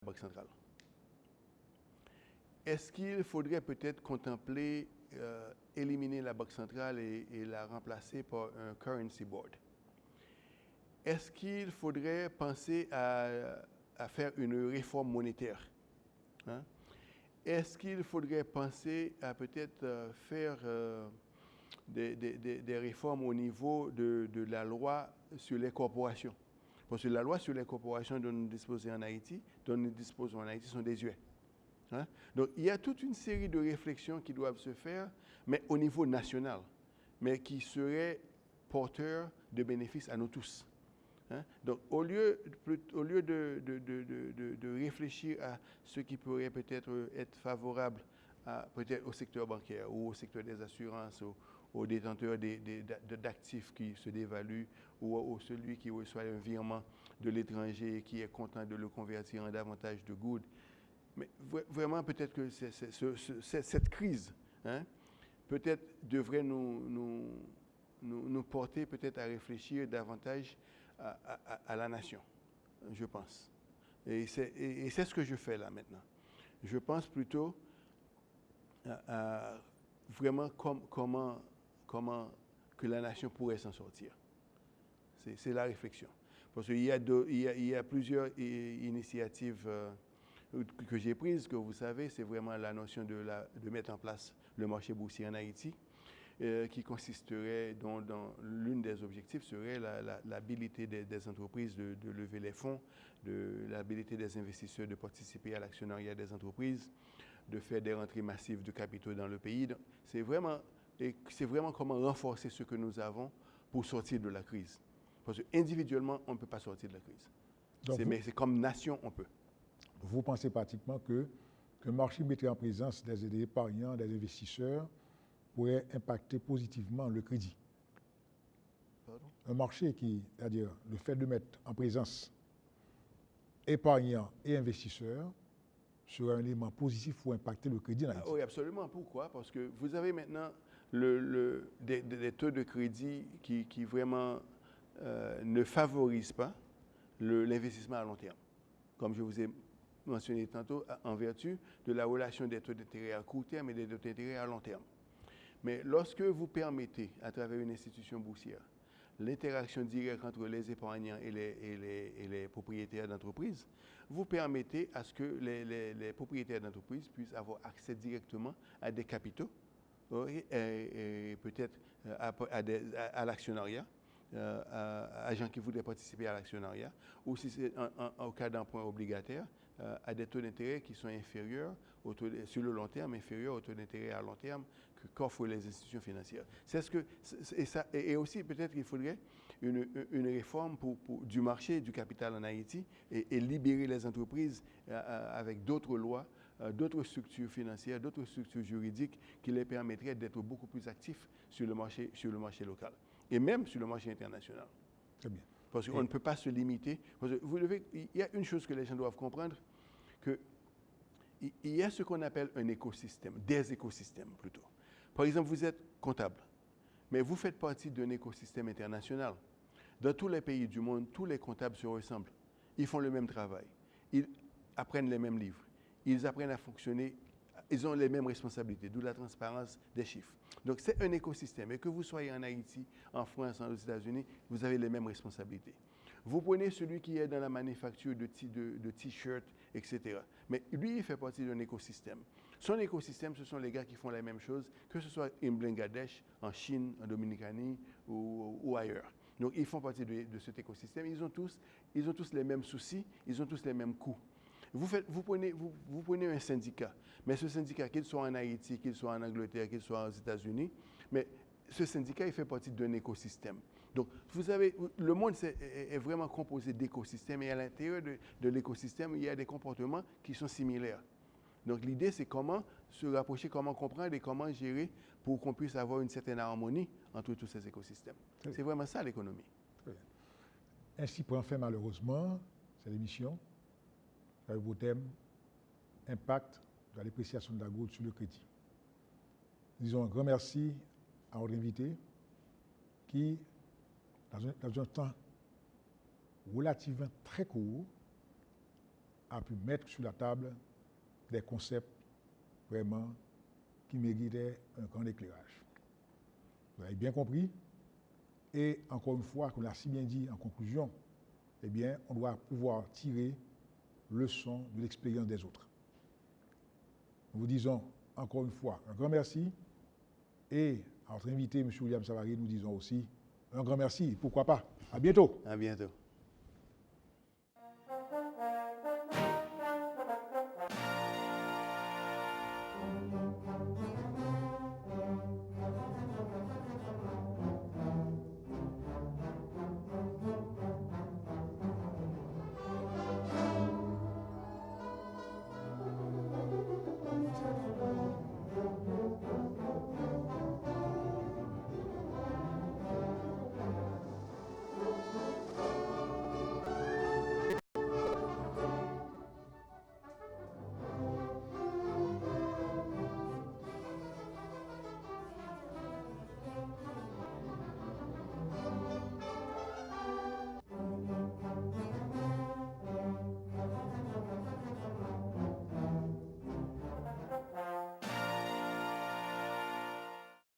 Banque centrale. Est-ce qu'il faudrait peut-être contempler éliminer la Banque centrale et la remplacer par un currency board? Est-ce qu'il faudrait penser à faire une réforme monétaire? Hein? Est-ce qu'il faudrait penser à peut-être faire des réformes au niveau de la loi sur les corporations? Parce que la loi sur les corporations dont nous disposons en Haïti, sont désuètes. Hein? Donc, il y a toute une série de réflexions qui doivent se faire, mais au niveau national, mais qui seraient porteurs de bénéfices à nous tous. Hein? Donc, au lieu de réfléchir à ce qui pourrait peut-être être favorable peut-être au secteur bancaire ou au secteur des assurances, aux détenteurs d'actifs qui se dévaluent ou celui qui reçoit un virement de l'étranger et qui est content de le convertir en davantage de goods. Mais vraiment, peut-être que cette crise, hein, peut-être devrait nous porter peut-être à réfléchir davantage à la nation, je pense. Et c'est ce que je fais là maintenant. Je pense plutôt à vraiment comment que la nation pourrait s'en sortir. C'est la réflexion. Parce qu'il y a plusieurs initiatives que j'ai prises, que vous savez, c'est vraiment la notion de mettre en place le marché boursier en Haïti, qui consisterait, dans l'une des objectifs serait l'habilité des entreprises de lever les fonds, l'habilité des investisseurs de participer à l'actionnariat des entreprises, de faire des rentrées massives de capitaux dans le pays. Donc, c'est vraiment comment renforcer ce que nous avons pour sortir de la crise. Parce qu'individuellement, on ne peut pas sortir de la crise. Mais c'est comme nation, on peut. Vous pensez pratiquement que le marché mettrait en présence des épargnants, des investisseurs, pourrait impacter positivement le crédit. Pardon? Un marché c'est-à-dire le fait de mettre en présence épargnants et investisseurs, serait un élément positif pour impacter le crédit en Haïti. Oui, absolument. Pourquoi? Parce que vous avez maintenant des taux de crédit qui vraiment ne favorisent pas l'investissement à long terme. Comme je vous ai mentionné tantôt, en vertu de la relation des taux d'intérêt à court terme et des taux d'intérêt à long terme. Mais lorsque vous permettez, à travers une institution boursière, l'interaction directe entre les épargnants et les propriétaires d'entreprises, vous permettez à ce que les propriétaires d'entreprises puissent avoir accès directement à des capitaux et peut-être à l'actionnariat, à gens qui voudraient participer à l'actionnariat, ou si c'est au cas d'emprunt obligataire, à des taux d'intérêt qui sont inférieurs, sur le long terme, inférieurs aux taux d'intérêt à long terme qu'offrent les institutions financières. Et aussi, peut-être qu'il faudrait une réforme du marché du capital en Haïti et libérer les entreprises avec d'autres lois, d'autres structures financières, d'autres structures juridiques qui les permettraient d'être beaucoup plus actifs sur le marché local et même sur le marché international. Très bien. Parce qu'on ne peut pas se limiter. Parce que il y a une chose que les gens doivent comprendre, qu'il y a ce qu'on appelle un écosystème, des écosystèmes plutôt. Par exemple, vous êtes comptable, mais vous faites partie d'un écosystème international. Dans tous les pays du monde, tous les comptables se ressemblent. Ils font le même travail. Ils apprennent les mêmes livres. Ils apprennent à fonctionner. Ils ont les mêmes responsabilités, d'où la transparence des chiffres. Donc, c'est un écosystème. Et que vous soyez en Haïti, en France, aux États-Unis, vous avez les mêmes responsabilités. Vous prenez celui qui est dans la manufacture de t-shirts, etc. Mais lui, il fait partie d'un écosystème. Son écosystème, ce sont les gars qui font la même chose, que ce soit en Bangladesh, en Chine, en Dominicanie ou ailleurs. Donc, ils font partie de cet écosystème. Ils ont tous les mêmes soucis, ils ont tous les mêmes coûts. Vous prenez un syndicat, mais ce syndicat, qu'il soit en Haïti, qu'il soit en Angleterre, qu'il soit aux États-Unis, mais ce syndicat, il fait partie d'un écosystème. Donc, vous savez, le monde est vraiment composé d'écosystèmes et à l'intérieur de l'écosystème, il y a des comportements qui sont similaires. Donc, l'idée, c'est comment se rapprocher, comment comprendre et comment gérer pour qu'on puisse avoir une certaine harmonie entre tous ces écosystèmes. C'est vraiment ça, l'économie. Très bien. Ainsi prend fin, malheureusement, cette émission avec vos thèmes impact de la dépréciation de la goutte sur le crédit. Disons un grand merci à notre invité qui, dans un temps relativement très court, a pu mettre sur la table des concepts vraiment qui méritaient un grand éclairage. Vous avez bien compris. Et encore une fois, comme l'a si bien dit en conclusion, eh bien, on doit pouvoir tirer leçon de l'expérience des autres. Nous vous disons encore une fois un grand merci. Et à notre invité, M. William Savary, nous disons aussi un grand merci. Pourquoi pas? À bientôt. À bientôt.